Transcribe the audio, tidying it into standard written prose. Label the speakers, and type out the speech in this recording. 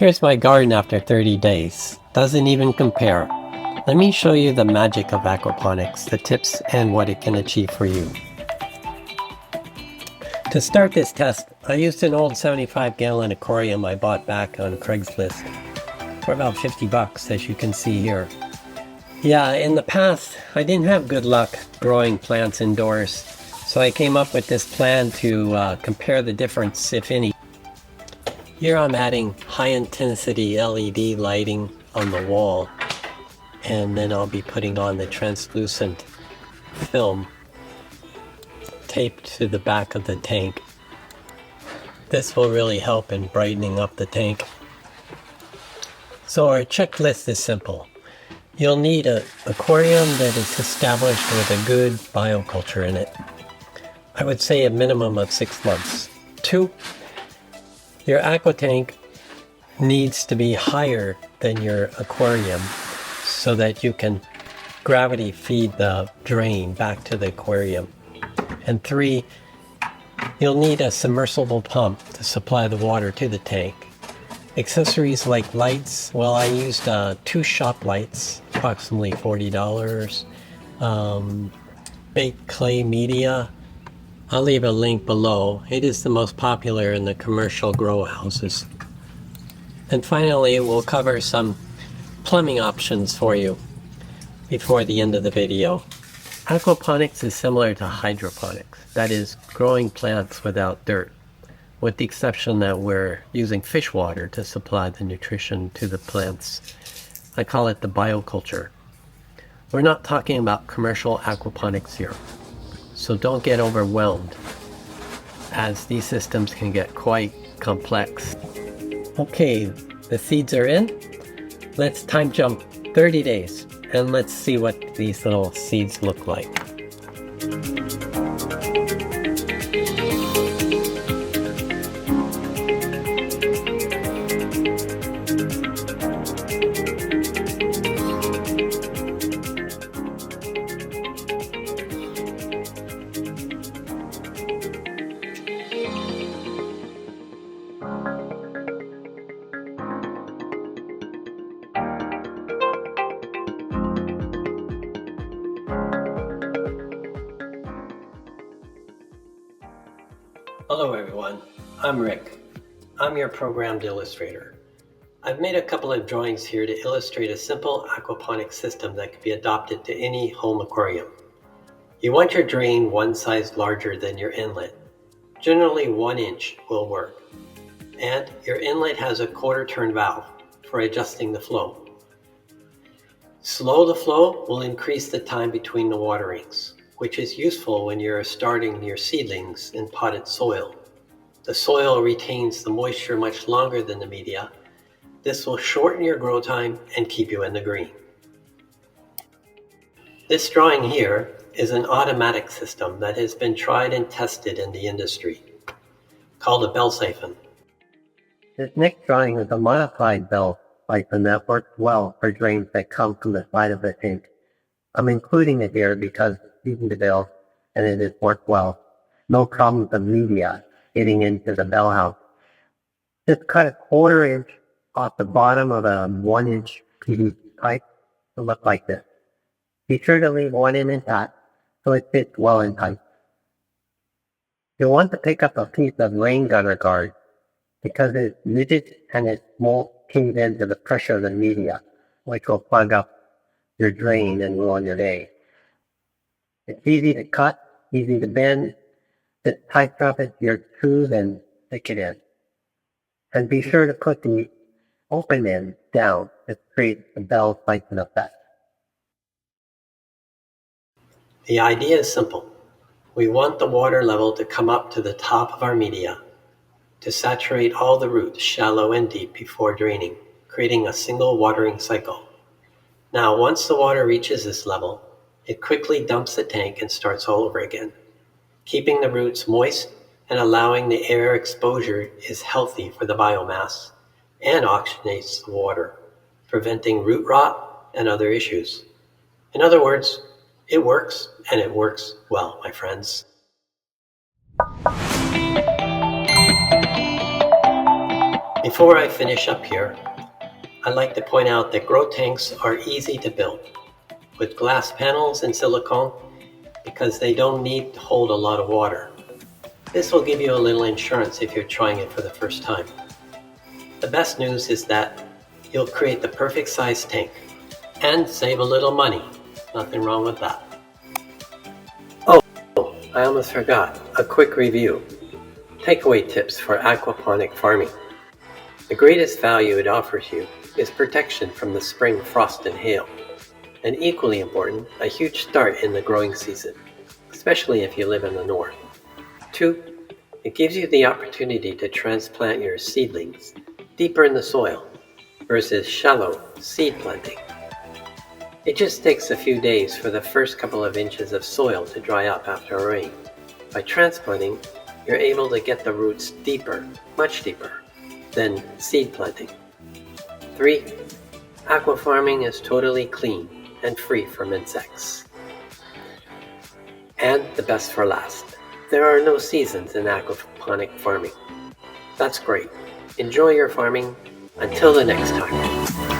Speaker 1: Here's my garden after 30 days. Doesn't even compare. Let me show you the magic of aquaponics, the tips, and what it can achieve for you. To start this test, I used an old 75-gallon aquarium I bought back on Craigslist for about 50 bucks, as you can see here. Yeah, in the past, I didn't have good luck growing plants indoors, so I came up with this plan to compare the difference, if any. Here I'm adding high-intensity LED lighting on the wall, and then I'll be putting on the translucent film taped to the back of the tank. This will really help in brightening up the tank. So our checklist is simple. You'll need an aquarium that is established with a good bioculture in it. I would say a minimum of 6 months. 2, your aqua tank needs to be higher than your aquarium so that you can gravity feed the drain back to the aquarium. And 3, you'll need a submersible pump to supply the water to the tank. Accessories like lights, well, I used 2 shop lights, approximately $40. Baked clay media, I'll leave a link below. It is the most popular in the commercial grow houses. And finally, we'll cover some plumbing options for you before the end of the video. Aquaponics is similar to hydroponics, that is, growing plants without dirt, with the exception that we're using fish water to supply the nutrition to the plants. I call it the bioculture. We're not talking about commercial aquaponics here, so don't get overwhelmed, as these systems can get quite complex. Okay, the seeds are in. Let's time jump 30 days, and let's see what these little seeds look like. Hello everyone, I'm Rick. I'm your programmed illustrator. I've made a couple of drawings here to illustrate a simple aquaponic system that can be adopted to any home aquarium. You want your drain one size larger than your inlet. Generally 1 inch will work. And your inlet has a quarter turn valve for adjusting the flow. Slow the flow will increase the time between the waterings, which is useful when you're starting your seedlings in potted soil. The soil retains the moisture much longer than the media. This will shorten your grow time and keep you in the green. This drawing here is an automatic system that has been tried and tested in the industry, called a bell siphon. This next drawing is a modified bell siphon that works well for drains that come from the side of the tank. I'm including it here because it's easy to build and it has worked well. No problems of media getting into the bell house. Just cut a quarter inch off the bottom of a 1 inch PVC pipe to look like this. Be sure to leave 1 end intact so it fits well in tight. You'll want to pick up a piece of rain gutter guard because it's rigid and it won't cave into the pressure of the media, which will plug up your drain and ruin your day. It's easy to cut, easy to bend. Just tighten up your tube and stick it in. And be sure to put the open end down to create the bell siphon effect. The idea is simple. We want the water level to come up to the top of our media to saturate all the roots, shallow and deep, before draining, creating a single watering cycle. Now, once the water reaches this level, it quickly dumps the tank and starts all over again. Keeping the roots moist and allowing the air exposure is healthy for the biomass and oxygenates the water, preventing root rot and other issues. In other words, it works, and it works well, my friends. Before I finish up here, I'd like to point out that grow tanks are easy to build with glass panels and silicone because they don't need to hold a lot of water. This will give you a little insurance if you're trying it for the first time. The best news is that you'll create the perfect size tank and save a little money. Nothing wrong with that. Oh, I almost forgot. A quick review. Takeaway tips for aquaponic farming. The greatest value it offers you is protection from the spring frost and hail. And equally important, a huge start in the growing season, especially if you live in the north. 2, it gives you the opportunity to transplant your seedlings deeper in the soil versus shallow seed planting. It just takes a few days for the first couple of inches of soil to dry up after a rain. By transplanting, you're able to get the roots deeper, much deeper, than seed planting. 3, aqua farming is totally clean and free from insects. And the best for last, there are no seasons in aquaponic farming. That's great. Enjoy your farming. Until the next time.